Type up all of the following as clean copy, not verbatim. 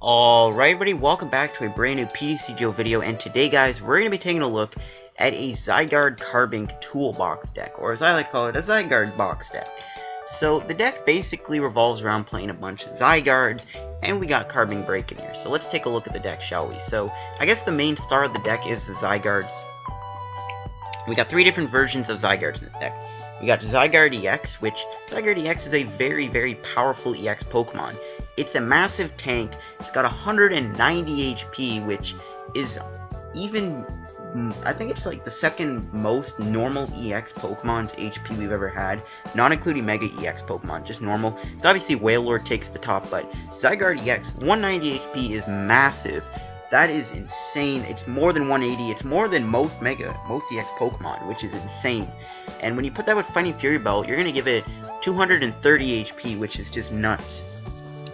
Alright everybody, welcome back to a brand new PTCGO video, and today guys, we're going to be taking a look at a Zygarde Carbink Toolbox deck, or as I like to call it, a Zygarde box deck. So the deck basically revolves around playing a bunch of Zygardes, and we got Carbink BREAK in here. So let's take a look at the deck, shall we? So I guess the main star of the deck is the Zygardes. We got three different versions of Zygardes in this deck. We got Zygarde-EX, which Zygarde-EX is a very powerful EX Pokemon. It's a massive tank. It's got 190 HP, which is even, I think it's like the second most normal EX Pokemon's HP we've ever had, not including Mega EX Pokemon, just normal. It's obviously Wailord takes the top, but Zygarde-EX, 190 HP is massive. That is insane. It's more than 180. It's more than most EX Pokemon, which is insane. And when you put that with Fighting Fury Belt, you're going to give it 230 HP, which is just nuts.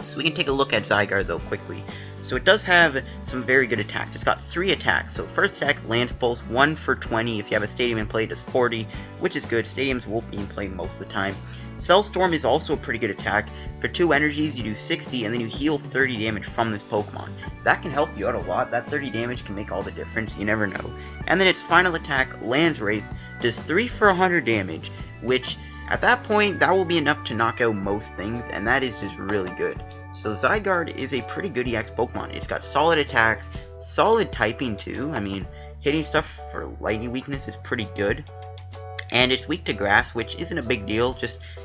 So we can take a look at Zygarde though quickly. So it does have some very good attacks. It's got 3 attacks. So first attack, Lance Pulse, 1 for 20. If you have a Stadium in play, it does 40, which is good. Stadiums won't be in play most of the time. Cell Storm is also a pretty good attack. For 2 energies, you do 60, and then you heal 30 damage from this Pokemon. That can help you out a lot. That 30 damage can make all the difference. You never know. And then its final attack, Lance Wraith, does 3 for 100 damage, which at that point, that will be enough to knock out most things, and that is just really good. So Zygarde is a pretty good EX Pokemon. It's got solid attacks, solid typing too. I mean, hitting stuff for lightning weakness is pretty good. And it's weak to grass, which isn't a big deal.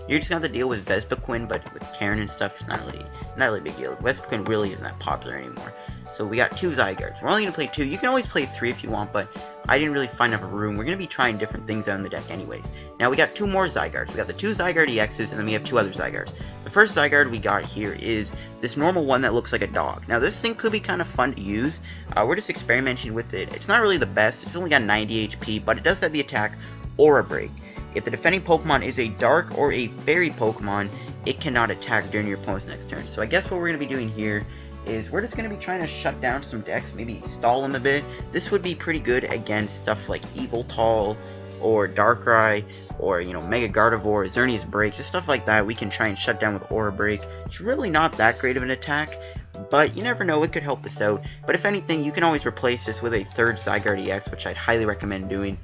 You're just gonna have to deal with Vespiquen, but with Karen and stuff, it's not really a big deal. Vespiquen really isn't that popular anymore. So we got 2 Zygardes. We're only gonna play 2. You can always play 3 if you want, but I didn't really find enough room. We're gonna be trying different things out in the deck anyways. Now we got 2 more Zygardes. We got the 2 Zygarde-EXs, and then we have 2 other Zygardes. The first Zygarde we got here is this normal one that looks like a dog. Now this thing could be kind of fun to use. We're just experimenting with it. It's not really the best. It's only got 90 HP, but it does have the attack Aura Break. If the defending Pokemon is a Dark or a Fairy Pokemon, it cannot attack during your opponent's next turn. So I guess what we're going to be doing here is we're just going to be trying to shut down some decks, maybe stall them a bit. This would be pretty good against stuff like Yveltal or Darkrai or, you know, Mega Gardevoir, Xerneas Break, just stuff like that we can try and shut down with Aura Break. It's really not that great of an attack, but you never know, it could help us out. But if anything, you can always replace this with a 3rd Zygarde-EX, which I'd highly recommend doing.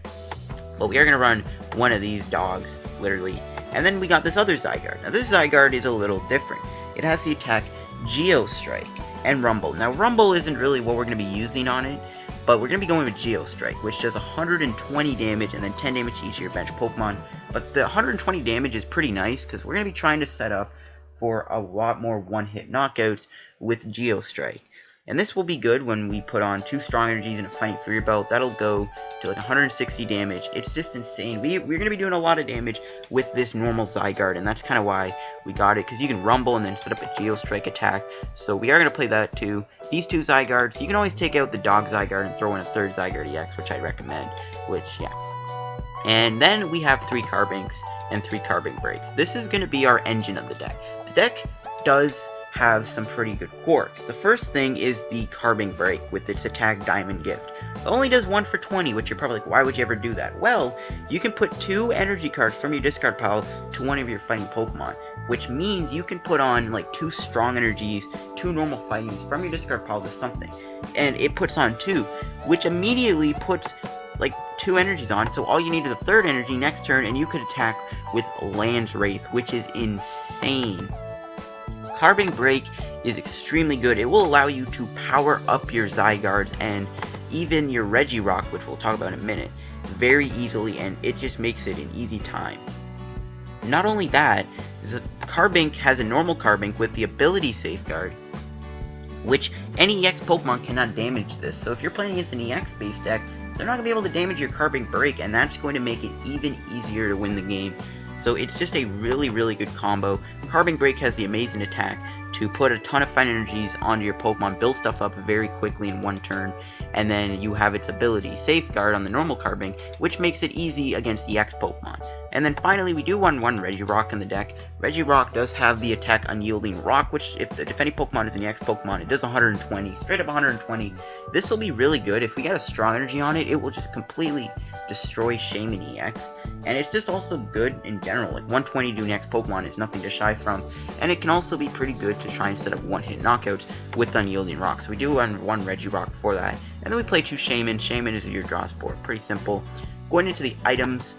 But we are going to run one of these dogs, literally. And then we got this other Zygarde. Now this Zygarde is a little different. It has the attack Geostrike and Rumble. Now Rumble isn't really what we're going to be using on it, but we're going to be going with Geostrike, which does 120 damage and then 10 damage to each of your bench Pokemon. But the 120 damage is pretty nice because we're going to be trying to set up for a lot more one-hit knockouts with Geostrike. And this will be good when we put on 2 Strong Energies and a Fighting Fury Belt. That'll go to like 160 damage. It's just insane. We're going to be doing a lot of damage with this normal Zygarde, and that's kind of why we got it, because you can Rumble and then set up a Geostrike attack. So we are going to play that too. These 2 Zygardes, you can always take out the dog Zygarde and throw in a 3rd Zygarde-EX, which I'd recommend, which, yeah. And then we have 3 Carbinks and 3 Carbink Breaks. This is going to be our engine of the deck. The deck does have some pretty good quirks. The first thing is the Carbink Break with its attack Diamond Gift. It only does 1 for 20, which you're probably like, why would you ever do that? Well, you can put 2 energy cards from your discard pile to one of your fighting Pokemon, which means you can put on like 2 Strong Energies, 2 normal fightings from your discard pile to something, and it puts on 2, which immediately puts like 2 energies on, so all you need is a 3rd energy next turn, and you could attack with Lance Wraith, which is insane. Carbink Break is extremely good. It will allow you to power up your Zygardes and even your Regirock, which we'll talk about in a minute, very easily, and it just makes it an easy time. Not only that, Carbink has a normal Carbink with the ability Safeguard, which any EX Pokemon cannot damage this. So if you're playing against an EX-based deck, they're not going to be able to damage your Carbink Break, and that's going to make it even easier to win the game. So it's just a really good combo. Carbink Break has the amazing attack to put a ton of Fighting Energies onto your Pokemon, build stuff up very quickly in 1 turn, and then you have its ability Safeguard on the normal Carbink, which makes it easy against EX Pokemon. And then finally, we do run one Regirock in the deck. Regirock does have the attack Unyielding Rock, which if the defending Pokemon is an EX Pokemon, it does 120, straight up 120. This will be really good. If we get a Strong Energy on it, it will just completely destroy Shaymin-EX. And it's just also good in general. Like 120 to an EX Pokemon is nothing to shy from. And it can also be pretty good to try and set up one-hit knockouts with Unyielding Rock. So we do run one Regirock for that. And then we play 2 Shaymin. Shaymin is your draw sport. Pretty simple. Going into the items,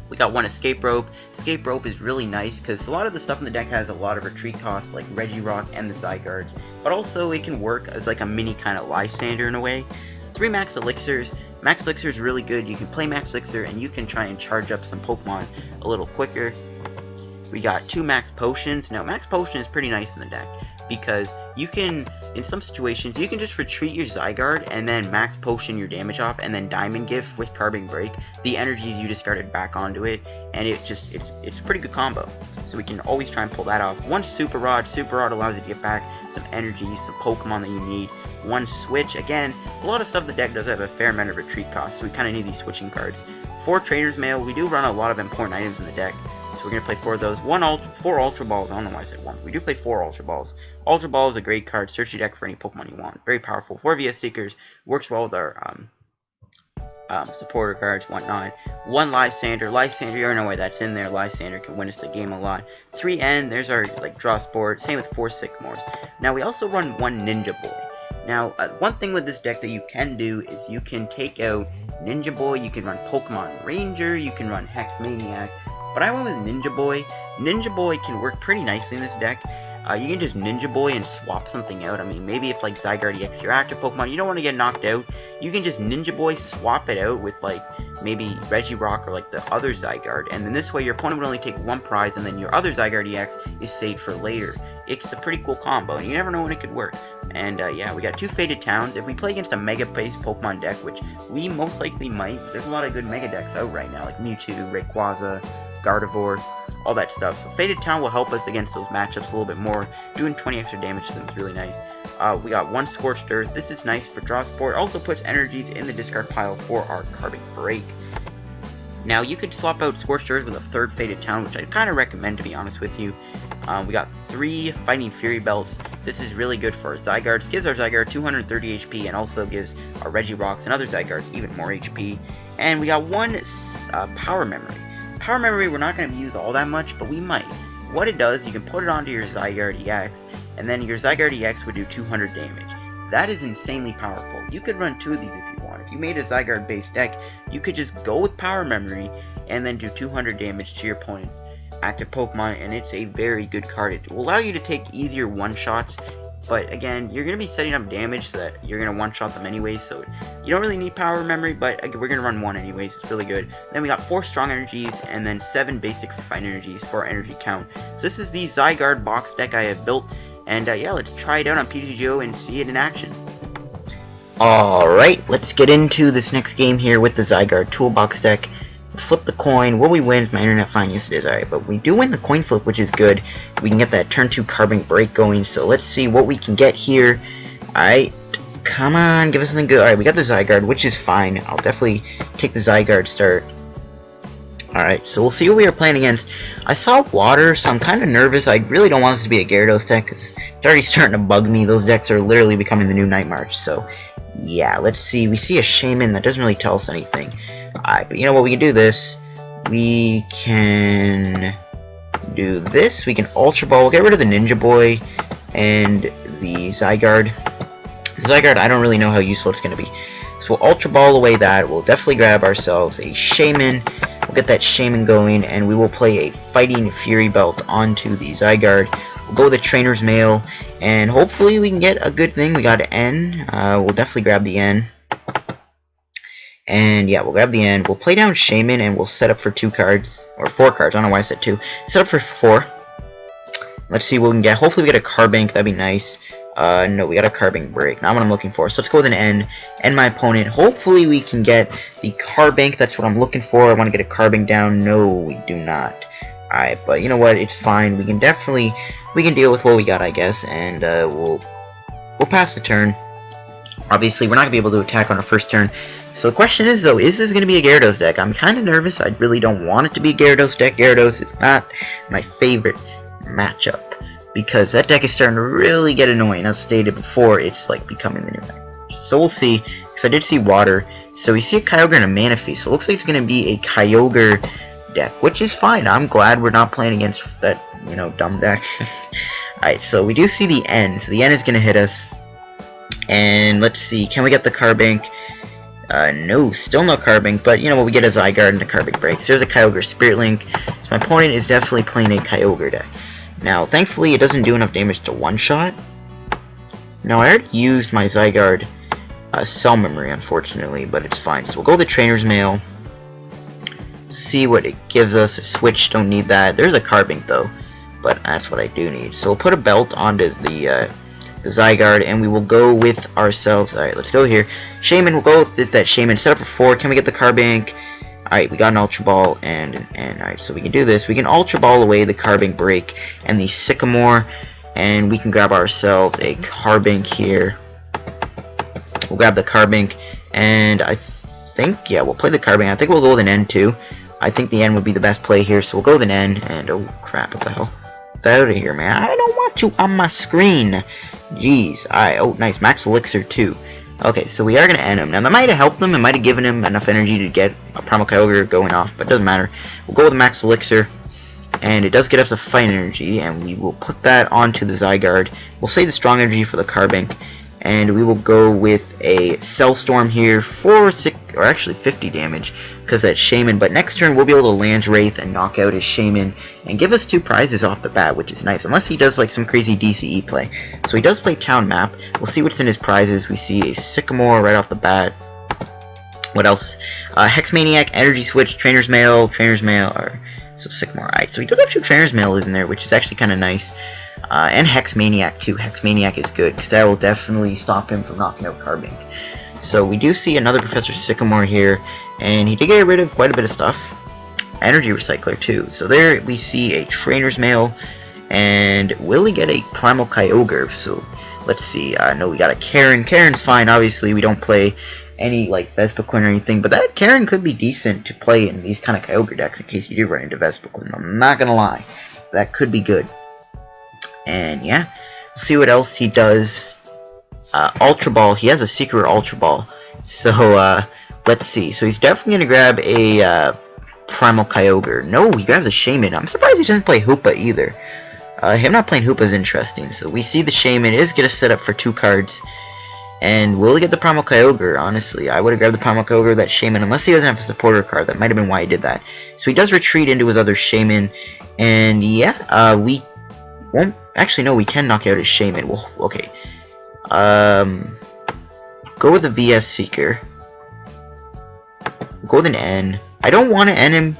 we got one Escape Rope. Escape Rope is really nice because a lot of the stuff in the deck has a lot of retreat cost, like Regirock and the Zygardes. But also it can work as like a mini kind of Lysandre in a way. 3 Max Elixirs. Max Elixir is really good. You can play Max Elixir and you can try and charge up some Pokemon a little quicker. We got 2 Max Potions. Now Max Potion is pretty nice in the deck because you can, in some situations, you can just retreat your Zygarde and then Max Potion your damage off and then Diamond Gift with Carbink Break the energies you discarded back onto it, and it's a pretty good combo. So we can always try and pull that off. 1 Super Rod. Super Rod allows you to get back some energy, some Pokemon that you need. 1 Switch. Again, a lot of stuff in the deck does have a fair amount of retreat costs, so we kind of need these switching cards. 4 Trainers Mail. We do run a lot of important items in the deck, so we're going to play 4 of those. 4 Ultra Balls. I don't know why I said 1. We do play 4 Ultra Balls. Ultra Ball is a great card. Search your deck for any Pokemon you want. Very powerful. 4 VS Seekers. Works well with our supporter cards, whatnot. 1 Lysandre. Lysandre, you already know why that's in there. Lysandre can win us the game a lot. 3 N. There's our draw sport. Same with 4 Sycamores. Now we also run 1 Ninja Boy. Now, one thing with this deck that you can do is you can take out Ninja Boy, you can run Pokemon Ranger, you can run Hex Maniac, but I went with Ninja Boy. Ninja Boy can work pretty nicely in this deck. You can just Ninja Boy and swap something out. I mean, maybe if like Zygarde-EX, your active Pokemon, you don't want to get knocked out, you can just Ninja Boy swap it out with like maybe Regirock or like the other Zygarde, and then this way your opponent would only take 1 prize and then your other Zygarde-EX is saved for later. It's a pretty cool combo, and you never know when it could work. And yeah, we got 2 Faded Towns. If we play against a Mega-based Pokemon deck, which we most likely might, there's a lot of good Mega decks out right now, like Mewtwo, Rayquaza, Gardevoir, all that stuff. So Faded Town will help us against those matchups a little bit more. Doing 20 extra damage to them is really nice. We got 1 Scorched Earth. This is nice for draw support. Also puts energies in the discard pile for our Carbink Break. Now you could swap out Scorched Earth with a 3rd Faded Town, which I kind of recommend, to be honest with you. We got 3 Fighting Fury Belts. This is really good for our Zygardes. Gives our Zygarde 230 HP and also gives our Regirocks and other Zygardes even more HP. And we got 1 Power Memory. Power Memory we're not going to use all that much, but we might. What it does, you can put it onto your Zygarde-EX, and then your Zygarde-EX would do 200 damage. That is insanely powerful. You could run 2 of these if you want. If you made a Zygarde-based deck, you could just go with Power Memory and then do 200 damage to your opponent's active Pokemon, and it's a very good card. It will allow you to take easier one-shots, but again, you're going to be setting up damage so that you're going to one-shot them anyways, so you don't really need Power Memory, but we're going to run 1 anyways. It's really good. Then we got 4 Strong Energies, and then 7 basic Fight Energies for our energy count. So this is the Zygarde box deck I have built, and yeah, let's try it out on PTCGO and see it in action. Alright, let's get into this next game here with the Zygarde Toolbox deck. Flip the coin. Will we win? Is my internet fine? Yes, it is. Alright, but we do win the coin flip, which is good. We can get that turn 2 Carbink Break going, so let's see what we can get here. Alright, come on, give us something good. Alright, we got the Zygarde, which is fine. I'll definitely take the Zygarde start. Alright, so we'll see what we are playing against. I saw water, so I'm kind of nervous. I really don't want this to be a Gyarados deck, because it's already starting to bug me. Those decks are literally becoming the new Night March, so yeah, let's see. We see a Shaymin that doesn't really tell us anything. Alright, but you know what, we can do this. We can do this. We can Ultra Ball. We'll get rid of the Ninja Boy and the Zygarde. The Zygarde, I don't really know how useful it's going to be. So we'll Ultra Ball away that. We'll definitely grab ourselves a Shaymin. We'll get that Shaymin going, and we will play a Fighting Fury Belt onto the Zygarde. We'll go with the Trainer's Mail, and hopefully we can get a good thing. We got an N. We'll definitely grab the N. And yeah, we'll grab the N. We'll play down Shaymin, and we'll set up for 2 cards. Or 4 cards. I don't know why I said 2. Set up for 4. Let's see what we can get. Hopefully we get a Carbink. That'd be nice. No, we got a Carbink Break. Not what I'm looking for. So let's go with an N. End my opponent. Hopefully we can get the Carbink. That's what I'm looking for. I want to get a Carbink down. No, we do not. Alright, but you know what? It's fine. We can deal with what we got, I guess. And we'll pass the turn. Obviously, we're not going to be able to attack on our first turn. So the question is, though, is this going to be a Gyarados deck? I'm kind of nervous. I really don't want it to be a Gyarados deck. Gyarados is not my favorite matchup, because that deck is starting to really get annoying. As stated before, it's like becoming the new deck. So we'll see, because I did see water. So we see a Kyogre and a Manaphy, so it looks like it's going to be a Kyogre deck, which is fine. I'm glad we're not playing against that, you know, dumb deck. Alright, so we do see the N, so the N is going to hit us. And let's see, can we get the Carbink? No, still no Carbink, but you know what, we get a Zygarde and a Carbink break. So there's a Kyogre Spirit Link, so my opponent is definitely playing a Kyogre deck. Now, thankfully, it doesn't do enough damage to one-shot. Now, I already used my Zygarde cell memory, unfortunately, but it's fine. So we'll go with the Trainer's Mail, see what it gives us. A switch, don't need that. There's a Carbink, though, but that's what I do need. So we'll put a belt onto the Zygarde, and we will go with ourselves. Alright, let's go here. Shaymin, we'll go with that Shaymin. Set up for 4. Can we get the Carbink? Alright, we got an Ultra Ball, and alright, so we can do this. We can Ultra Ball away the Carbink break and the Sycamore, and we can grab ourselves a Carbink here. We'll grab the Carbink, and I think, yeah, we'll play the Carbink. I think we'll go with an N too. I think the N would be the best play here, so we'll go with an N, and oh crap, what the hell? Get out of here, man. I don't want you on my screen. Jeez. Alright, oh, nice. Max Elixir, too. Okay, so we are going to end him. Now, that might have helped him. It might have given him enough energy to get a Primal Kyogre going off, but it doesn't matter. We'll go with Max Elixir, and it does get us a Fight Energy, and we will put that onto the Zygarde. We'll save the Strong Energy for the Carbink, and we will go with a Cell Storm here for 50 damage, because that's Shaymin. But next turn, we'll be able to Land Wraith and knock out his Shaymin, and give us 2 prizes off the bat, which is nice, unless he does like some crazy DCE play. So he does play Town Map. We'll see what's in his prizes. We see a Sycamore right off the bat. What else? Hex Maniac, Energy Switch, Trainer's Mail, or so Sycamore. Alright, so he does have 2 Trainer's Mail in there, which is actually kind of nice. And Hex Maniac too. Hex Maniac is good, because that will definitely stop him from knocking out Carbink. So we do see another Professor Sycamore here, and he did get rid of quite a bit of stuff. Energy Recycler too. So there we see a Trainer's Mail, and will he get a Primal Kyogre? So let's see. No, we got a Karen. Karen's fine. Obviously, we don't play any like Vespiquen or anything, but that Karen could be decent to play in these kind of Kyogre decks in case you do run into Vespiquen. I'm not gonna lie, that could be good. And yeah, we'll see what else he does. Ultra Ball. He has a secret Ultra Ball. So let's see. So he's definitely gonna grab a Primal Kyogre. No, he grabs a Shaymin. I'm surprised he doesn't play Hoopa either. Him not playing Hoopa is interesting. So we see the Shaymin is gonna set up for 2 cards. And will he get the Primal Kyogre? Honestly, I would have grabbed the Primal Kyogre, that Shaymin, unless he doesn't have a supporter card. That might have been why he did that. So he does retreat into his other Shaymin. And yeah, we won't. Actually, no, we can knock out his Shaymin. Well, okay. Go with the VS Seeker. Go with an N. I don't want to N him,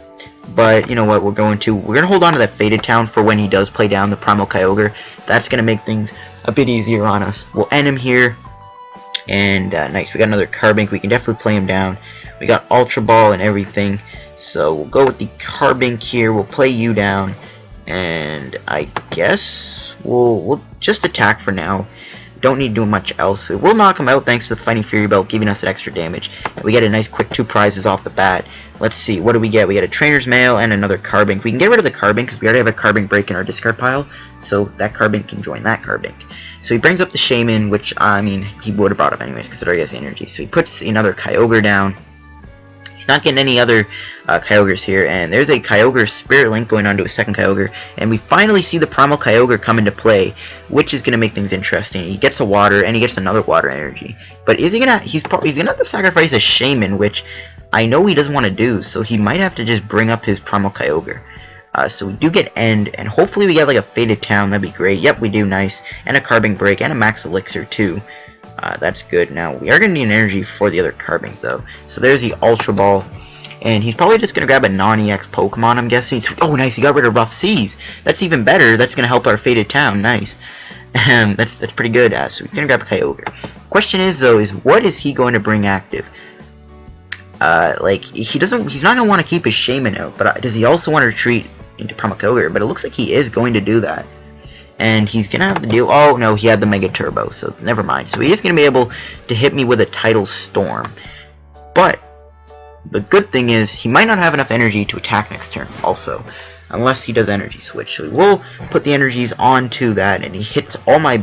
but you know what? We're going to hold on to that Faded Town for when he does play down the Primal Kyogre. That's gonna make things a bit easier on us. We'll N him here, and nice. We got another Carbink. We can definitely play him down. We got Ultra Ball and everything, so we'll go with the Carbink here. We'll play you down, and I guess we'll just attack for now. Don't need to do much else. We'll knock him out thanks to the Fighting Fury Belt, giving us an extra damage. And we get a nice quick 2 prizes off the bat. Let's see, what do we get? We get a Trainer's Mail and another Carbink. We can get rid of the Carbink because we already have a Carbink break in our discard pile, so that Carbink can join that Carbink. So he brings up the Shaymin, which, I mean, he would have brought up anyways because it already has the energy. So he puts another Kyogre down. He's not getting any other Kyogres here, and there's a Kyogre Spirit Link going on to a second Kyogre, and we finally see the Primal Kyogre come into play, which is going to make things interesting. He gets a water, and he gets another water energy. But is he gonna? He's gonna have to sacrifice a Shaymin, which I know he doesn't want to do, so he might have to just bring up his Primal Kyogre. So we do get End, and hopefully we get like a Faded Town. That'd be great. Yep, we do. Nice. And a Carbink break, and a Max Elixir too. That's good. Now, we are going to need an energy for the other Carbink, though. So there's the Ultra Ball. And he's probably just going to grab a non-EX Pokemon, I'm guessing. Oh, nice. He got rid of Rough Seas. That's even better. That's going to help our Faded Town. Nice. That's pretty good. So he's going to grab a Kyogre. Question is, though, what is he going to bring active? Like, he's not going to want to keep his Shaymin out. But does he also want to retreat into Primal Kyogre? But it looks like he is going to do that. and he's gonna have to deal. Oh no, he had the Mega Turbo, so never mind. So he is gonna be able to hit me with a Tidal Storm, but the good thing is he might not have enough energy to attack next turn. Also, unless he does Energy Switch, so he will put the energies onto that, and he hits all my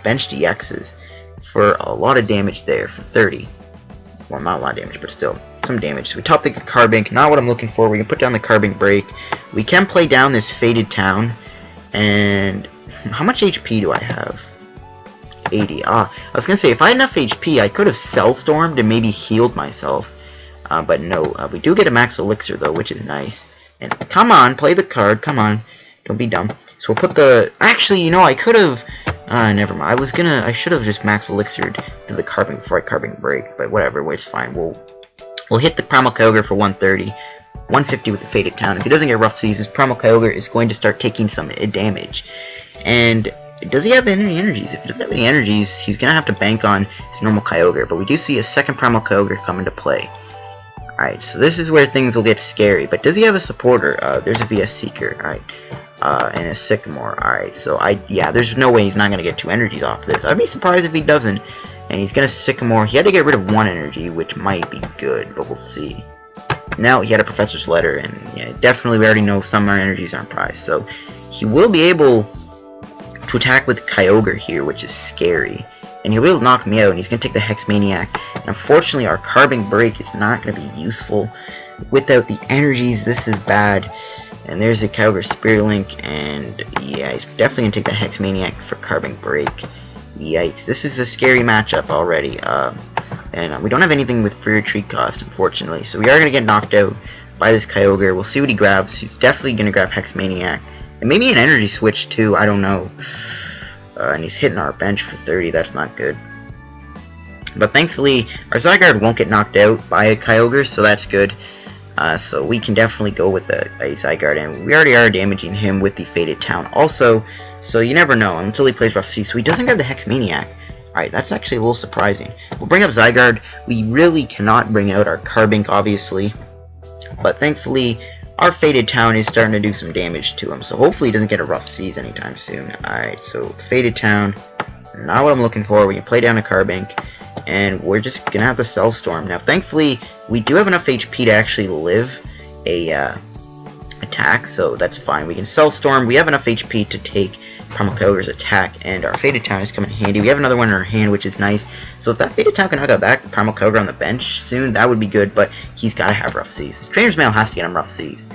benched EXs for a lot of damage there for 30. Well, not a lot of damage, but still some damage. So we top the Carbink, not what I'm looking for. We can put down the Carbink Break. We can play down this Faded Town. And how much HP do I have? 80. I was gonna say, if I had enough HP, I could have Cell Stormed and maybe healed myself. But no, we do get a Max Elixir though, which is nice. And come on, play the card. Come on, don't be dumb. So we'll put the. Actually, you know, I could have. Never mind. I should have just Max Elixired to the Carbink before I Carbink Break. But whatever, it's fine. We'll hit the Primal Kyogre for 130, 150 with the Faded Town. If he doesn't get Rough Seas, his Primal Kyogre is going to start taking some damage. And does he have any energies? If he doesn't have any energies, he's gonna have to bank on his normal Kyogre. But we do see a second Primal Kyogre come into play. Alright, so this is where things will get scary. But does he have a supporter? There's a VS Seeker, alright. And a Sycamore, alright. So, yeah, there's no way he's not going to get 2 energies off this. I'd be surprised if he doesn't. And he's going to Sycamore. He had to get rid of 1 energy, which might be good, but we'll see. Now, he had a Professor's Letter, and yeah, definitely we already know some of our energies aren't prized. So, he will be able to attack with Kyogre here, which is scary. And he'll be able to knock me out, and he's going to take the Hex Maniac. And unfortunately, our Carbink Break is not going to be useful. Without the energies, this is bad. And there's a Kyogre Spirit Link, and yeah, he's definitely going to take that Hex Maniac for Carbink Break. Yikes, this is a scary matchup already. And we don't have anything with free retreat cost, unfortunately. So we are going to get knocked out by this Kyogre. We'll see what he grabs. He's definitely going to grab Hex Maniac. And maybe an Energy Switch too, I don't know. And he's hitting our bench for 30, that's not good. But thankfully, our Zygarde won't get knocked out by a Kyogre, so that's good. So we can definitely go with a Zygarde, and we already are damaging him with the Faded Town also, so you never know until he plays Rough Sea. So he doesn't have the Hex Maniac. Alright, that's actually a little surprising. We'll bring up Zygarde. We really cannot bring out our Carbink, obviously, but thankfully our Faded Town is starting to do some damage to him, so hopefully he doesn't get a Rough Seas anytime soon. Alright, so Faded Town, not what I'm looking for. We can play down a Carbink, and we're just gonna have the Cell Storm. Now, thankfully, we do have enough HP to actually live a attack, so that's fine. We can Cell Storm. We have enough HP to take Primal Kyogre's attack, and our Faded Town is coming in handy. We have another one in our hand, which is nice. So if that Faded Town can knock out that Primal Kyogre on the bench soon, that would be good, but he's gotta have Rough Seas. His Trainer's Mail has to get him Rough Seas.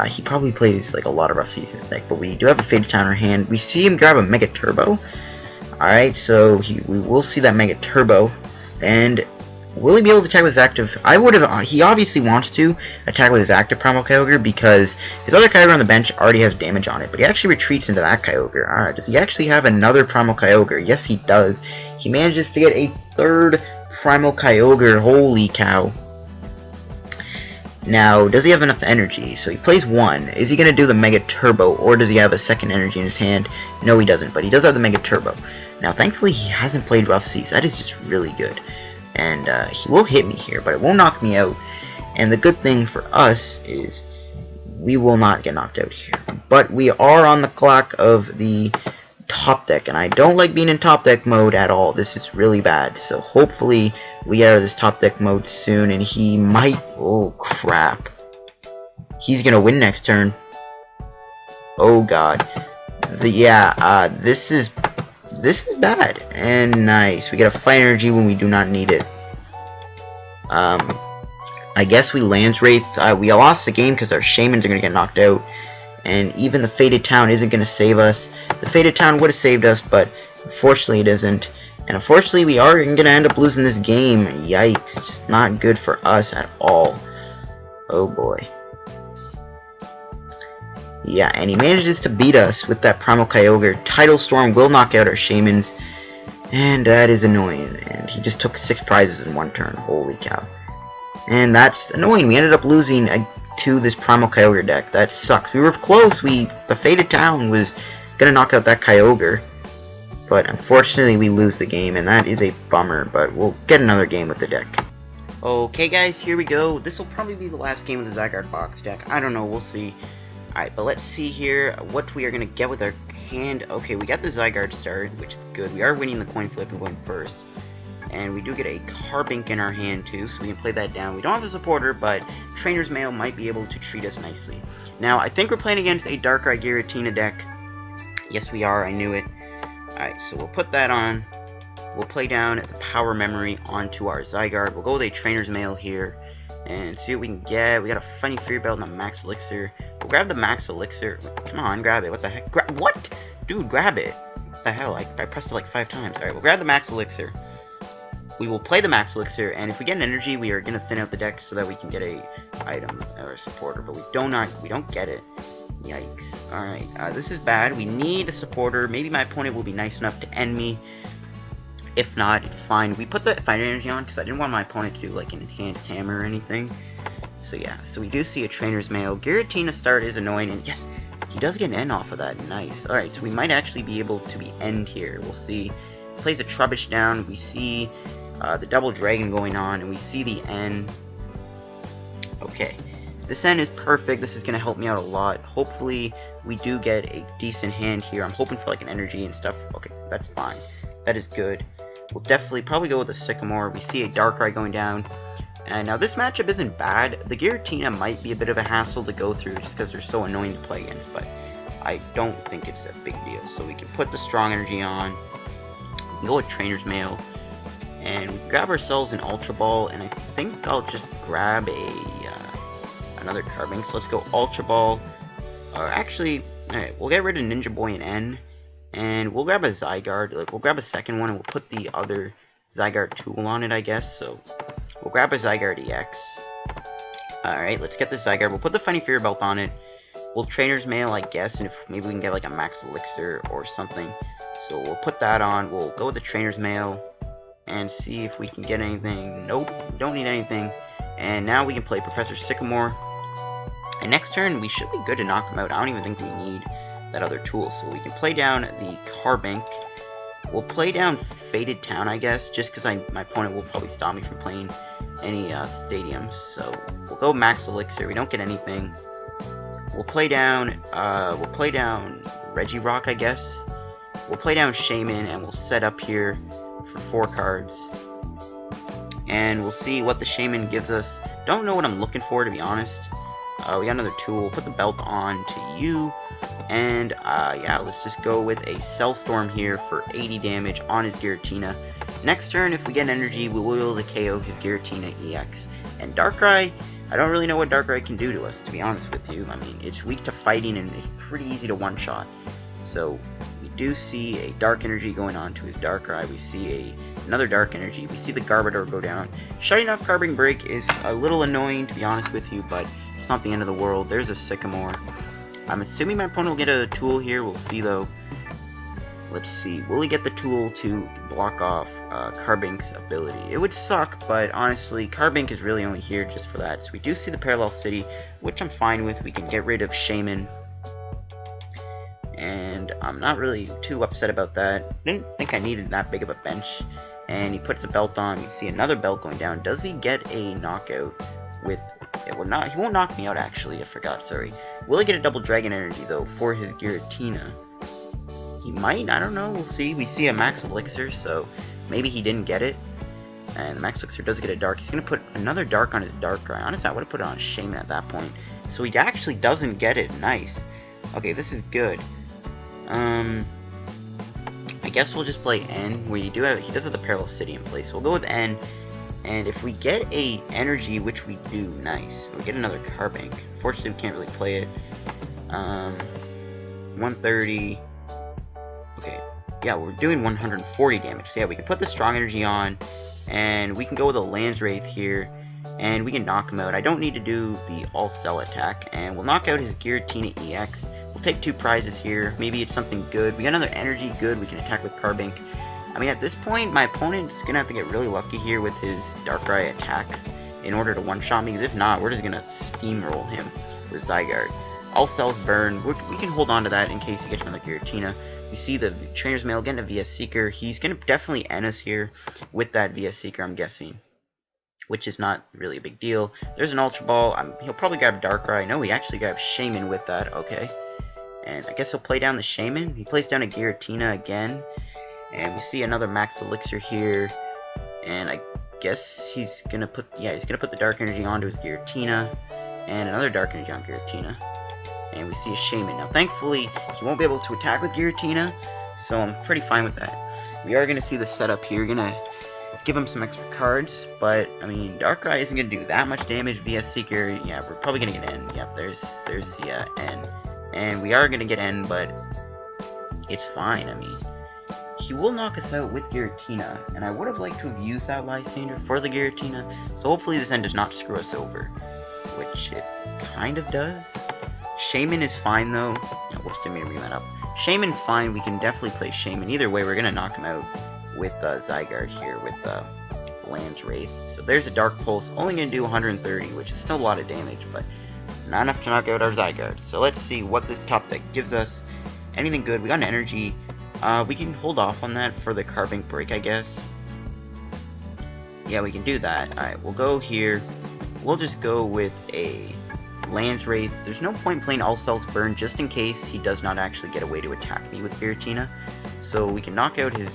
He probably plays like a lot of Rough Seas in the deck, but we do have a Faded Town in our hand. We see him grab a Mega Turbo. Alright, so we will see that Mega Turbo, and will he be able to attack with his active? He obviously wants to attack with his active Primal Kyogre because his other Kyogre on the bench already has damage on it, but he actually retreats into that Kyogre. Alright, does he actually have another Primal Kyogre? Yes, he does. He manages to get a third Primal Kyogre, holy cow. Now, does he have enough energy? So he plays 1. Is he going to do the Mega Turbo, or does he have a second energy in his hand? No, he doesn't, but he does have the Mega Turbo. Now, thankfully, he hasn't played Rough Seas. That is just really good. And he will hit me here, but it won't knock me out. And the good thing for us is we will not get knocked out here. But we are on the clock of the top deck, and I don't like being in top deck mode at all. This is really bad. So hopefully we get out of this top deck mode soon, and he might... Oh, crap. He's going to win next turn. Oh, God. This is bad. And nice. We get a Fight Energy when we do not need it. I guess we Lance Wraith. We lost the game because our Shaymins are going to get knocked out. And even the Faded Town isn't going to save us. The Faded Town would have saved us, but unfortunately it isn't. And unfortunately we are going to end up losing this game. Yikes. Just not good for us at all. Oh boy. Yeah, and he manages to beat us with that Primal Kyogre. Tidal Storm will knock out our Shaymins, and that is annoying. And he just took 6 prizes in 1 turn. Holy cow. And that's annoying. We ended up losing to this Primal Kyogre deck. That sucks. We were close. The Faded Town was gonna knock out that Kyogre, but unfortunately we lose the game, and that is a bummer. But we'll get another game with the deck. Okay, guys, here we go. This will probably be the last game of the Zygarde box deck. I don't know. We'll see. Alright, but let's see here what we are going to get with our hand. Okay, we got the Zygarde started, which is good. We are winning the coin flip and going first. And we do get a Carbink in our hand too, so we can play that down. We don't have a supporter, but Trainers Mail might be able to treat us nicely. Now, I think we're playing against a Darkrai Giratina deck. Yes, we are. I knew it. Alright, so we'll put that on. We'll play down the Power Memory onto our Zygarde. We'll go with a Trainers Mail here and see what we can get. We got a funny Fury Belt and a Max Elixir. We'll grab the Max Elixir. Come on, grab it. What the heck? What? Dude, grab it. What the hell? I pressed it like 5 times. Alright, we'll grab the Max Elixir. We will play the Max Elixir, and if we get an energy, we are going to thin out the deck so that we can get a item or a supporter, but we don't get it. Yikes. Alright, this is bad. We need a supporter. Maybe my opponent will be nice enough to end me. If not, it's fine. We put the Faded Energy on because I didn't want my opponent to do like an enhanced hammer or anything. So yeah, so we do see a Trainer's Mail. Giratina start is annoying, and yes, he does get an end off of that. Nice. Alright, so we might actually be able to be end here. We'll see. Plays a Trubbish down. We see the double dragon going on, and we see the N. Okay, this N is perfect. This is going to help me out a lot. Hopefully, we do get a decent hand here. I'm hoping for like an energy and stuff. Okay, that's fine. That is good. We'll definitely probably go with a Sycamore. We see a Darkrai going down. And now this matchup isn't bad. The Giratina might be a bit of a hassle to go through just because they're so annoying to play against, but I don't think it's a big deal. So we can put the Strong Energy on. We can go with Trainer's Mail. And we grab ourselves an Ultra Ball, and I think I'll just grab another Carbink. So let's go Ultra Ball. Or actually, alright, we'll get rid of Ninja Boy and N, and we'll grab a Zygarde. Like, we'll grab a second one, and we'll put the other Zygarde tool on it, I guess. So we'll grab a Zygarde-EX. Alright, let's get the Zygarde. We'll put the Funny Fear Belt on it. We'll Trainer's Mail, I guess, and if maybe we can get like a Max Elixir or something. So we'll put that on. We'll go with the Trainer's Mail and see if we can get anything. Nope, don't need anything. And now we can play Professor Sycamore. And next turn, we should be good to knock him out. I don't even think we need that other tool. So we can play down the Carbink. We'll play down Faded Town, I guess, just because my opponent will probably stop me from playing any stadiums. So we'll go Max Elixir. We don't get anything. We'll play down Regirock, I guess. We'll play down Shaymin, and we'll set up here for 4 cards, and we'll see what the Shaymin gives us. Don't know what I'm looking for, to be honest. We got another tool. Put the belt on to you, and yeah, let's just go with a Cell Storm here for 80 damage on his Giratina. Next turn, if we get an energy, we will be able to KO his Giratina-EX. And Darkrai, I don't really know what Darkrai can do to us, to be honest with you. I mean, it's weak to fighting, and it's pretty easy to one-shot. So we do see a Dark Energy going on to his Darkrai. We see another Dark Energy. We see the Garbodor go down. Shutting off Carbink Break is a little annoying, to be honest with you, but it's not the end of the world. There's a Sycamore. I'm assuming my opponent will get a tool here. We'll see, though. Let's see. Will he get the tool to block off Carbink's ability? It would suck, but honestly, Carbink is really only here just for that. So we do see the Parallel City, which I'm fine with. We can get rid of Shaymin. And I'm not really too upset about that. Didn't think I needed that big of a bench. And he puts a belt on. You see another belt going down. Does he get a knockout with... It will not. He won't knock me out, actually. I forgot, sorry. Will he get a double Dragon Energy, though, for his Giratina? He might. I don't know. We'll see. We see a Max Elixir, so maybe he didn't get it. And the Max Elixir does get a Dark. He's going to put another Dark on his Darkrai. Honestly, I would have put it on Shaymin at that point. So he actually doesn't get it. Nice. Okay, this is good. I guess we'll just play N, where he does have the Parallel City in place. So we'll go with N, and if we get a energy, which we do, nice. We get another Carbink. Unfortunately, we can't really play it. 130. Okay, yeah, we're doing 140 damage. So yeah, we can put the Strong Energy on, and we can go with a Landwraith here, and we can knock him out. I don't need to do the all-cell attack, and we'll knock out his Giratina-EX. We'll take 2 prizes here. Maybe it's something good. We got another energy, good. We can attack with Carbink. I mean, at this point, my opponent's going to have to get really lucky here with his Darkrai attacks in order to one-shot me, because if not, we're just going to steamroll him with Zygarde. All cells burn. We can hold on to that in case he gets another Giratina. You see the Trainer's Mail getting a VS Seeker. He's going to definitely end us here with that VS Seeker, I'm guessing, which is not really a big deal. There's an Ultra Ball. He'll probably grab Darkrai. No, he actually grabbed Shaymin with that. Okay. And I guess he'll play down the Shaymin. He plays down a Giratina again. And we see another Max Elixir here. And I guess he's gonna put the Dark Energy onto his Giratina. And another Dark Energy on Giratina. And we see a Shaymin. Now thankfully, he won't be able to attack with Giratina. So I'm pretty fine with that. We are gonna see the setup here. We're gonna give him some extra cards, but I mean, Darkrai isn't gonna do that much damage via Seeker. Yeah, we're probably gonna get N. Yep, there's the N, and we are gonna get N, but it's fine. I mean, he will knock us out with Giratina, and I would have liked to have used that Lysandre for the Giratina. So hopefully this N does not screw us over, which it kind of does. Shaymin is fine though. No, whoops, didn't mean to bring that up. Shaymin's fine. We can definitely play Shaymin. Either way, we're gonna knock him out with Zygarde here with Lance Wraith. So there's a Dark Pulse, only going to do 130, which is still a lot of damage, but not enough to knock out our Zygarde. So let's see what this top deck gives us. Anything good? We got an energy. We can hold off on that for the Carbink break, I guess. Yeah, we can do that. Alright, we'll go here. We'll just go with a Lance Wraith. There's no point playing All Cells Burn just in case he does not actually get a way to attack me with Giratina. So we can knock out the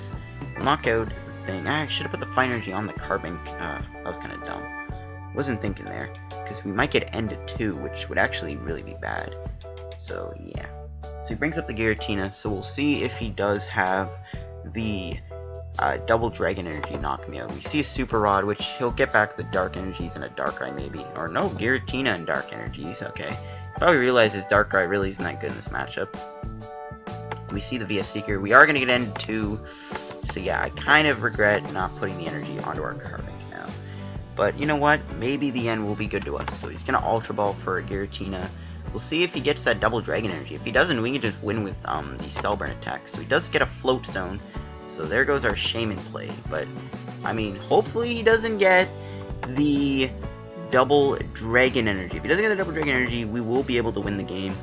thing. I should have put the Fire Energy on the Carbink. That was kind of dumb. Wasn't thinking there. Because we might get N to 2, which would actually really be bad. So, yeah. So he brings up the Giratina. So we'll see if he does have the double Dragon Energy knock me out. We see a Super Rod, which he'll get back the Dark Energies and a Darkrai maybe. Or no, Giratina and Dark Energies. Okay. Probably realizes Darkrai really isn't that good in this matchup. We see the VS Seeker. We are going to get N to 2. So yeah, I kind of regret not putting the energy onto our Carbink now. But you know what? Maybe the N will be good to us. So he's going to Ultra Ball for a Giratina. We'll see if he gets that double Dragon Energy. If he doesn't, we can just win with the Cell Burn attack. So he does get a Float Zone. So there goes our Shaymin play. But, I mean, hopefully he doesn't get the double Dragon Energy. If he doesn't get the double Dragon Energy, we will be able to win the game.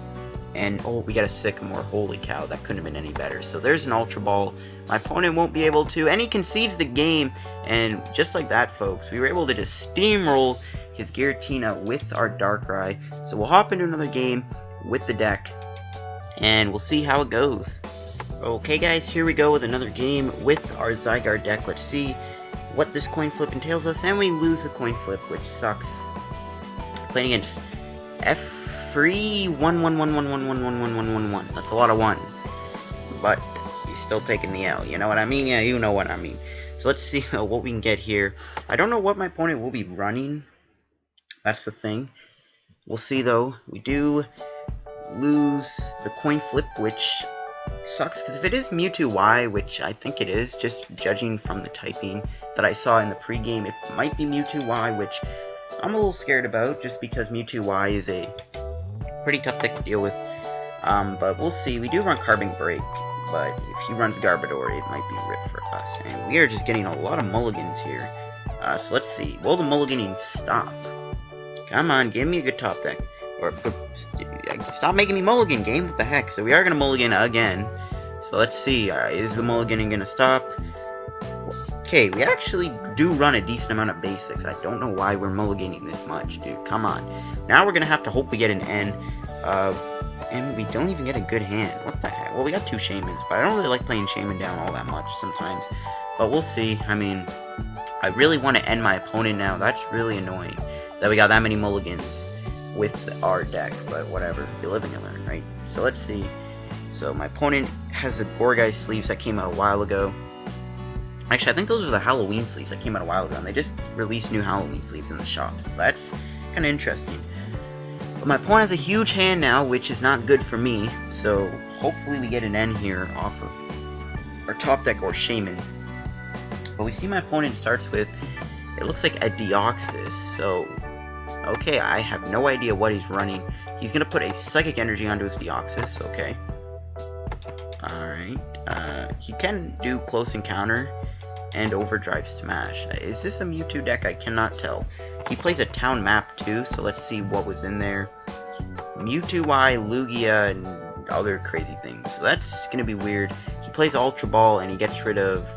And, oh, we got a Sycamore. Holy cow, that couldn't have been any better. So there's an Ultra Ball. My opponent won't be able to, and he concedes the game. And just like that, folks, we were able to just steamroll his Giratina with our Darkrai. So we'll hop into another game with the deck, and we'll see how it goes. Okay, guys, here we go with another game with our Zygarde deck. Let's see what this coin flip entails us, and we lose the coin flip, which sucks. Playing against Free 111111111. That's a lot of ones, but he's still taking the L. You know what I mean? Yeah, you know what I mean. So let's see what we can get here. I don't know what my opponent will be running. That's the thing. We'll see though. We do lose the coin flip, which sucks because if it is Mewtwo Y, which I think it is, just judging from the typing that I saw in the pregame, it might be Mewtwo Y, which I'm a little scared about just because Mewtwo Y is a pretty tough deck to deal with, but we'll see. We do run Carbink Break, but if he runs Garbodor, it might be ripped for us, and we are just getting a lot of mulligans here. So let's see. Will the mulliganing stop? Come on, give me a good top deck. Or stop making me mulligan, game. What the heck? So we are gonna mulligan again. So let's see. Is the mulliganing gonna stop? Okay, we actually do run a decent amount of basics. I don't know why we're mulliganing this much, dude. Come on. Now we're gonna have to hope we get an N. And we don't even get a good hand. What the heck? Well, we got two Shaymins, but I don't really like playing Shaymin down all that much sometimes. But we'll see. I mean, I really want to end my opponent now. That's really annoying that we got that many mulligans with our deck. But whatever. You live and you learn, right? So let's see. So my opponent has the Gorgai sleeves that came out a while ago. Actually, I think those are the Halloween sleeves that came out a while ago, and they just released new Halloween sleeves in the shops. So that's kind of interesting. But my opponent has a huge hand now, which is not good for me. So hopefully we get an N here off of our top deck or Shaymin. But we see my opponent starts with, it looks like a Deoxys. So, okay, I have no idea what he's running. He's going to put a Psychic Energy onto his Deoxys, okay. Alright, he can do Close Encounter and Overdrive Smash. Is this a Mewtwo deck? I cannot tell. He plays a town map too, so let's see what was in there. Mewtwo Y, Lugia, and other crazy things. So that's gonna be weird. He plays Ultra Ball and he gets rid of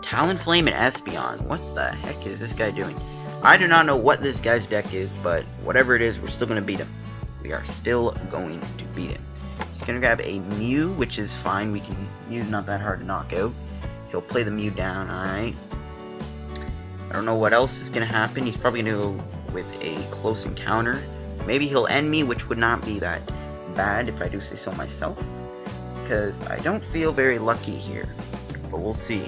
Talonflame and Espeon. What the heck is this guy doing? I do not know what this guy's deck is, but whatever it is, we're still gonna beat him. We are still going to beat him. He's gonna grab a Mew, which is fine. Mew's not that hard to knock out. He'll play the Mew down, alright. I don't know what else is gonna happen. He's probably gonna go with a close encounter. Maybe he'll end me, which would not be that bad if I do say so myself. Because I don't feel very lucky here. But we'll see.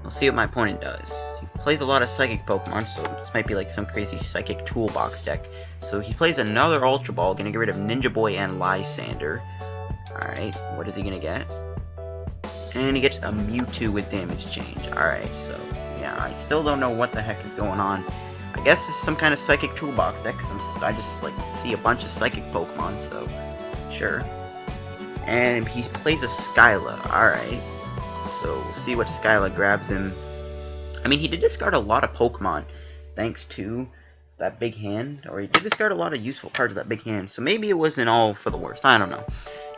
We'll see what my opponent does. He plays a lot of Psychic Pokemon, so this might be like some crazy Psychic Toolbox deck. So he plays another Ultra Ball, gonna get rid of Ninja Boy and Lysandre. Alright, what is he gonna get? And he gets a Mewtwo with damage change. Alright, so yeah, I still don't know what the heck is going on. I guess it's some kind of Psychic Toolbox deck, because I just like see a bunch of Psychic Pokemon, so sure. And he plays a Skyla. Alright. So we'll see what Skyla grabs him. I mean, he did discard a lot of Pokemon thanks to that big hand. Or he did discard a lot of useful cards with that big hand. So maybe it wasn't all for the worst. I don't know.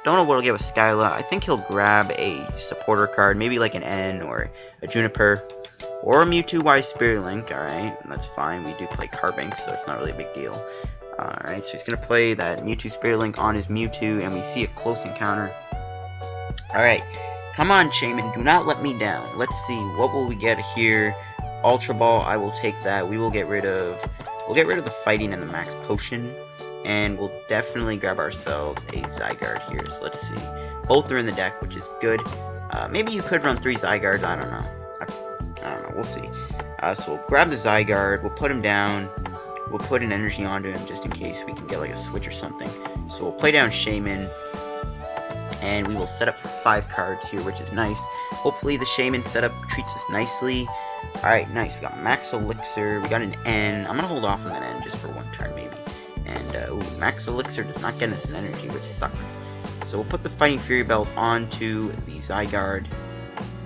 Don't know what he'll get with Skyla. I think he'll grab a supporter card. Maybe like an N or a Juniper. Or a Mewtwo Y Spirit Link. Alright, that's fine. We do play Carbink, so it's not really a big deal. Alright, so he's going to play that Mewtwo Spirit Link on his Mewtwo, and we see a close encounter. Alright, come on Shaymin, do not let me down. Let's see, what will we get here? Ultra Ball, I will take that. We'll get rid of the fighting and the Max Potion, and we'll definitely grab ourselves a Zygarde here. So let's see, both are in the deck, which is good. Maybe you could run 3 Zygardes, I don't know. I don't know, we'll see. So we'll grab the Zygarde, we'll put him down. We'll put an energy onto him just in case we can get like a switch or something. So we'll play down Shaymin. And we will set up for 5 cards here, which is nice. Hopefully the Shaymin setup treats us nicely. Alright, nice. We got Max Elixir. We got an N. I'm going to hold off on that N just for 1 turn maybe. And ooh, Max Elixir does not get us an energy, which sucks. So we'll put the Fighting Fury Belt onto the Zygarde.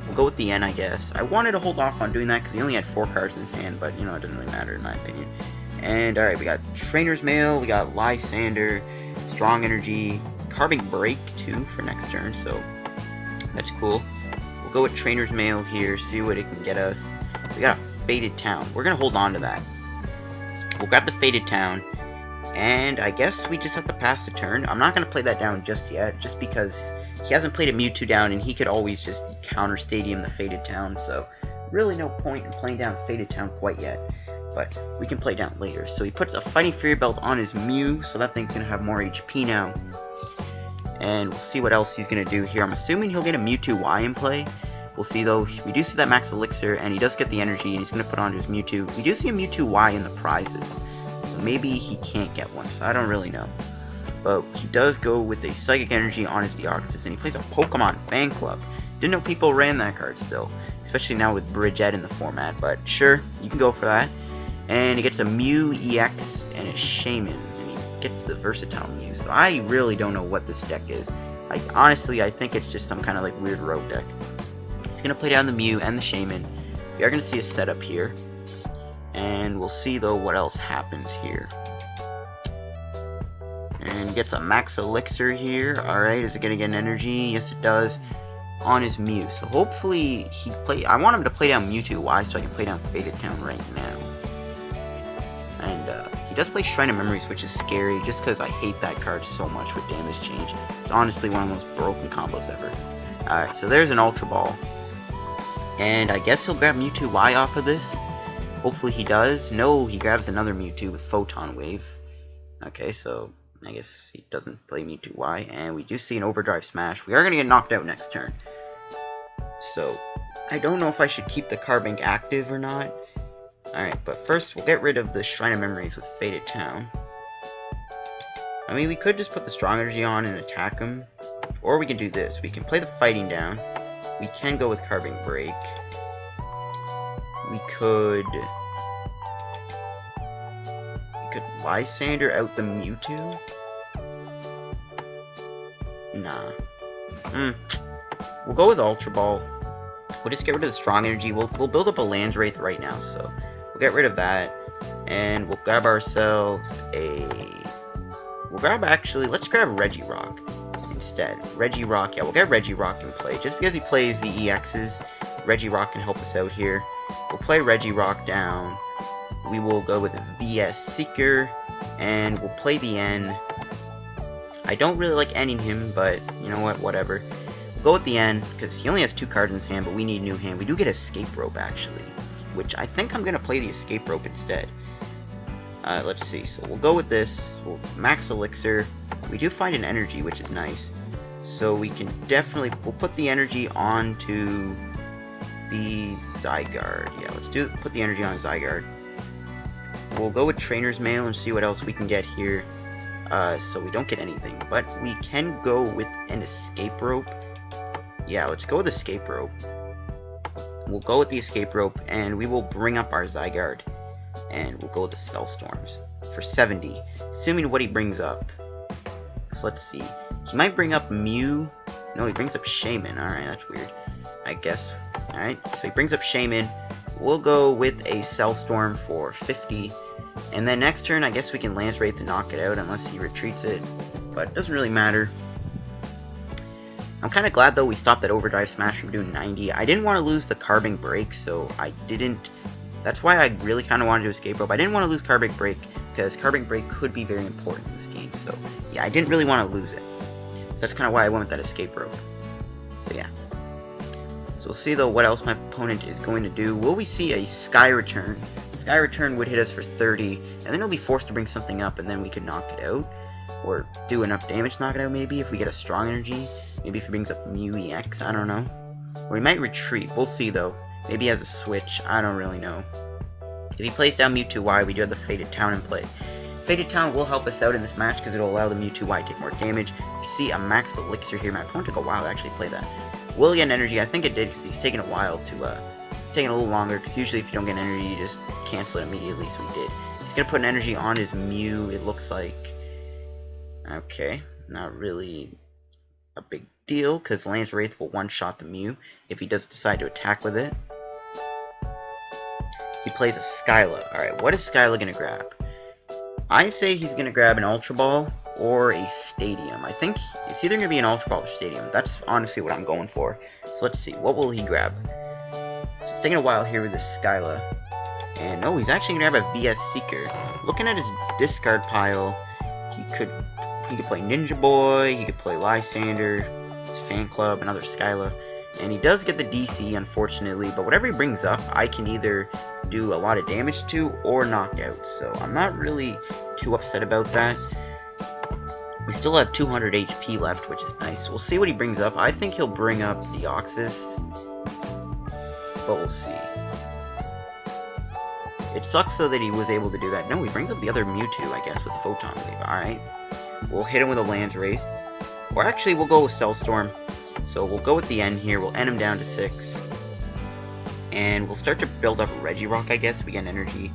We'll go with the N, I guess. I wanted to hold off on doing that because he only had 4 cards in his hand. But, you know, it doesn't really matter in my opinion. And alright, we got Trainers Mail, we got Lysandre, Strong Energy, Carbink BREAK too for next turn, so that's cool. We'll go with Trainers Mail here, see what it can get us. We got a Faded Town. We're gonna hold on to that. We'll grab the Faded Town, and I guess we just have to pass the turn. I'm not gonna play that down just yet, just because he hasn't played a Mewtwo down, and he could always just counter Stadium the Faded Town, so really no point in playing down Faded Town quite yet. But we can play down later. So he puts a Fighting Fury Belt on his Mew, so that thing's going to have more HP now. And we'll see what else he's going to do here. I'm assuming he'll get a Mewtwo Y in play. We'll see though. We do see that Max Elixir, and he does get the energy, and he's going to put on his Mewtwo. We do see a Mewtwo Y in the prizes, so maybe he can't get one, so I don't really know. But he does go with a Psychic Energy on his Deoxys, and he plays a Pokemon Fan Club. Didn't know people ran that card still, especially now with Bridget in the format, but sure, you can go for that. And he gets a Mew EX and a Shaymin, and he gets the versatile Mew. So I really don't know what this deck is. Like, honestly, I think it's just some kind of like weird rogue deck. He's gonna play down the Mew and the Shaymin. We are gonna see a setup here, and we'll see though what else happens here. And he gets a Max Elixir here. All right, is it gonna get an energy? Yes, it does. On his Mew. So hopefully he play. I want him to play down Mewtwo Y so I can play down Faded Town right now. And he does play Shrine of Memories, which is scary, just because I hate that card so much with damage change. It's honestly one of the most broken combos ever. Alright, so there's an Ultra Ball. And I guess he'll grab Mewtwo Y off of this. Hopefully he does. No, he grabs another Mewtwo with Photon Wave. Okay, so I guess he doesn't play Mewtwo Y. And we do see an Overdrive Smash. We are going to get knocked out next turn. So, I don't know if I should keep the Carbink active or not. Alright, but first we'll get rid of the Shrine of Memories with Faded Town. I mean, we could just put the Strong Energy on and attack him. Or we can do this. We can play the Fighting down. We can go with Carbink BREAK. We could Lysandre out the Mewtwo? Nah. We'll go with Ultra Ball. We'll just get rid of the Strong Energy. We'll build up a Landwraith right now, so we'll get rid of that. And we'll grab ourselves a... let's grab Regirock instead. Regirock, yeah, we'll get Regirock in play. Just because he plays the EXs, Regirock can help us out here. We'll play Regirock down. We will go with VS Seeker, and we'll play the N. I don't really like ending him, but you know what, whatever. We'll go at the end, because he only has 2 cards in his hand, but we need a new hand. We do get Escape Rope, actually, which I think I'm going to play the Escape Rope instead. Let's see, so we'll go with this. We'll Max Elixir. We do find an energy, which is nice. So we can definitely, we'll put the energy onto the Zygarde. Yeah, let's put the energy on Zygarde. We'll go with Trainers Mail and see what else we can get here. So we don't get anything, but we can go with an Escape Rope. Yeah, let's go with Escape Rope. We'll go with the Escape Rope, and we will bring up our Zygarde. And we'll go with the Cell Storms for 70, assuming what he brings up. So let's see. He might bring up Mew. No, he brings up Shaymin. Alright, that's weird. I guess. Alright, so he brings up Shaymin. We'll go with a Cell Storm for 50. And then next turn, I guess we can Lance Wraith to knock it out unless he retreats it. But it doesn't really matter. I'm kind of glad, though, we stopped that Overdrive Smash from doing 90. I didn't want to lose the Carbink BREAK, so I didn't. That's why I really kind of wanted to Escape Rope. I didn't want to lose Carbink BREAK, because Carbink BREAK could be very important in this game. So, yeah, I didn't really want to lose it. So that's kind of why I went with that Escape Rope. So, yeah. So we'll see, though, what else my opponent is going to do. Will we see a Sky Return? Sky Return would hit us for 30, and then he'll be forced to bring something up, and then we could knock it out. Or do enough damage to knock it out, maybe, if we get a Strong Energy. Maybe if he brings up Mew-EX, I don't know. Or he might retreat. We'll see, though. Maybe he has a switch. I don't really know. If he plays down Mewtwo-Y, we do have the Faded Town in play. Faded Town will help us out in this match because it'll allow the Mewtwo-Y to take more damage. You see a Max Elixir here. My opponent took a while to actually play that. Will he get an energy? I think it did because he's taking a while to, it's taking a little longer because usually if you don't get an energy, you just cancel it immediately, so he did. He's going to put an energy on his Mew, it looks like. Okay, not really a big deal because Lance Wraith will one-shot the Mew if he does decide to attack with it. He plays a Skyla. Alright, what is Skyla going to grab? I say he's going to grab an Ultra Ball or a Stadium. I think it's either going to be an Ultra Ball or Stadium. That's honestly what I'm going for. So let's see. What will he grab? So it's taking a while here with this Skyla. And oh, he's actually going to grab a VS Seeker. Looking at his discard pile, he could play Ninja Boy, he could play Lysandre, his Fan Club, another Skyla. And he does get the DC, unfortunately, but whatever he brings up, I can either do a lot of damage to or knock out. So I'm not really too upset about that. We still have 200 HP left, which is nice. We'll see what he brings up. I think he'll bring up Deoxys, but we'll see. It sucks though that he was able to do that. No, he brings up the other Mewtwo, I guess, with Photon Wave. Alright. We'll hit him with a Lance Wraith. Or actually, we'll go with Cell Storm. So we'll go with the end here. We'll end him down to 6. And we'll start to build up Regirock, I guess. We get an energy,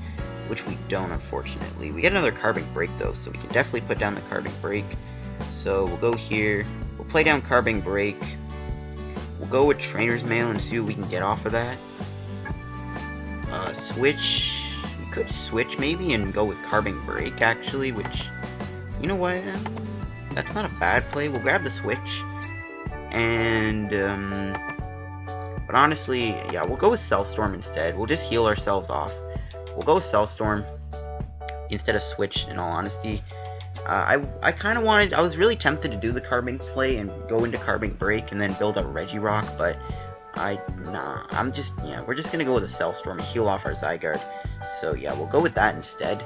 which we don't, unfortunately. We get another Carbink BREAK, though, so we can definitely put down the Carbink BREAK. So we'll go here. We'll play down Carbink BREAK. We'll go with Trainer's Mail and see what we can get off of that. Switch. We could switch, maybe, and go with Carbink BREAK, actually, which... You know what? That's not a bad play. We'll grab the switch. And, but honestly, yeah, we'll go with Cell Storm instead. We'll just heal ourselves off. We'll go with Cell Storm instead of switch, in all honesty. I kind of wanted, I was really tempted to do the Carbink play and go into Carbink BREAK and then build up Regirock, but I'm just, yeah, we're just going to go with a Cell Storm and heal off our Zygarde. So, yeah, we'll go with that instead.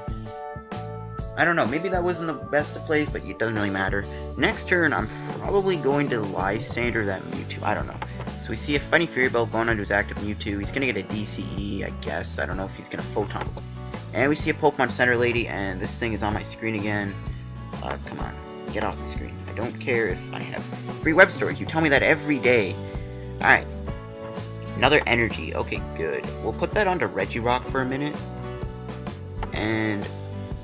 I don't know, maybe that wasn't the best of plays, but it doesn't really matter. Next turn, I'm probably going to Lysandre that Mewtwo. I don't know. So we see a Funny Fury Belt going onto his active Mewtwo. He's going to get a DCE, I guess. I don't know if he's going to Photon. And we see a Pokemon Center Lady, and this thing is on my screen again. Come on, get off my screen. I don't care if I have free web storage. You tell me that every day. Alright. Another energy. Okay, good. We'll put that onto Regirock for a minute. And...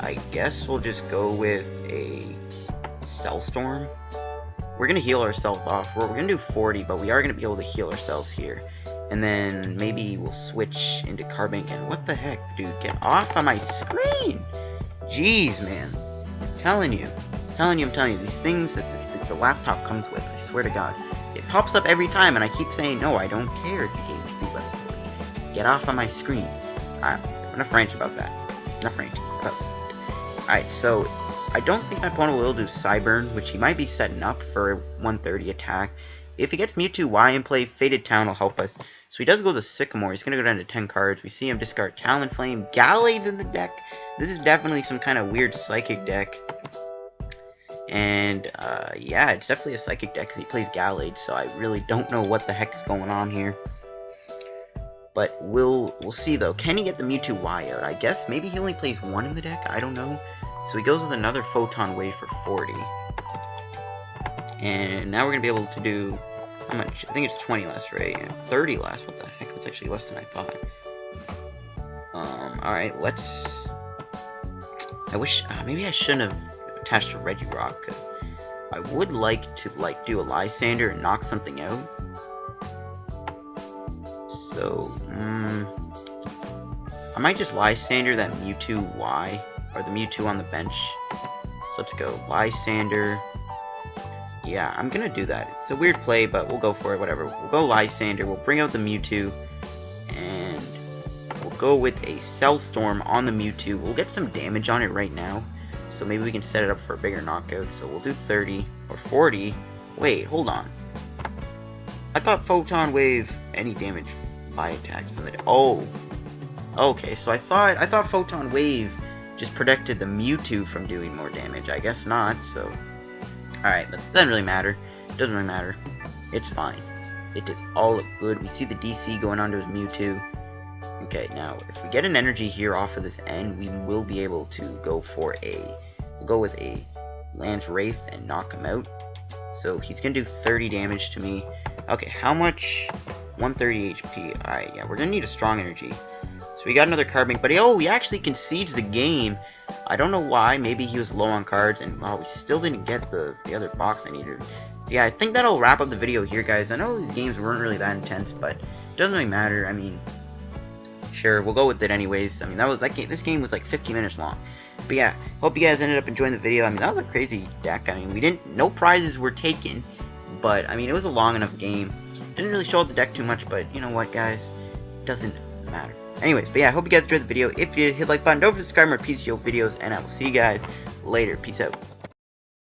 I guess we'll just go with a Cell Storm. We're going to heal ourselves off. We're going to do 40, but we are going to be able to heal ourselves here. And then maybe we'll switch into Carbink. And what the heck, dude? Get off of my screen! Jeez, man. I'm telling you. These things that the laptop comes with, I swear to God. It pops up every time, and I keep saying, no, I don't care if you gave me free web storage. Get off of my screen. Alright, enough ranting about that. Alright, so I don't think my opponent will do Cyburn, which he might be setting up for 130 attack. If he gets Mewtwo Y in play, Faded Town will help us. So he does go to Sycamore. He's going to go down to 10 cards. We see him discard Talonflame. Galade's in the deck. This is definitely some kind of weird Psychic deck. And, yeah, it's definitely a Psychic deck because he plays Galade. So I really don't know what the heck is going on here. But we'll see, though. Can he get the Mewtwo Y out? I guess maybe he only plays one in the deck. I don't know. So he goes with another Photon Wave for 40. And now we're going to be able to do... How much? I think it's 20 less, right? Yeah, 30 less. What the heck? That's actually less than I thought. Alright, let's... I wish... maybe I shouldn't have attached to Regirock, because I would like to, do a Lysandre and knock something out. So, I might just Lysandre that Mewtwo Y, or the Mewtwo on the bench. So let's go. Lysandre. Yeah, I'm gonna do that. It's a weird play, but we'll go for it, whatever. We'll go Lysandre, we'll bring out the Mewtwo, and we'll go with a Cell Storm on the Mewtwo. We'll get some damage on it right now, so maybe we can set it up for a bigger knockout. So we'll do 30, or 40. Wait, hold on. I thought Photon Wave, any damage by attacks from the... Oh! Okay, so I thought Photon Wave just protected the Mewtwo from doing more damage. I guess not, so... Alright, but it doesn't really matter. It doesn't really matter. It's fine. It is all good. We see the DC going onto his Mewtwo. Okay, now, if we get an energy here off of this end, we will be able to go for a... We'll go with a Lance Wraith and knock him out. So, he's going to do 30 damage to me. Okay, how much? 130 HP. Alright, yeah, we're going to need a Strong Energy. So we got another Carbink, but he actually concedes the game. I don't know why. Maybe he was low on cards, and wow, we still didn't get the other box I needed. So yeah, I think that'll wrap up the video here, guys. I know these games weren't really that intense, but it doesn't really matter. I mean, sure, we'll go with it anyways. I mean, this game was like 50 minutes long. But yeah, hope you guys ended up enjoying the video. I mean, that was a crazy deck. I mean, no prizes were taken, but I mean, it was a long enough game. Didn't really show out the deck too much, but you know what, guys? It doesn't matter. Anyways, but yeah, I hope you guys enjoyed the video. If you did, hit the like button. Don't forget to subscribe to more PTCGO videos, and I will see you guys later. Peace out.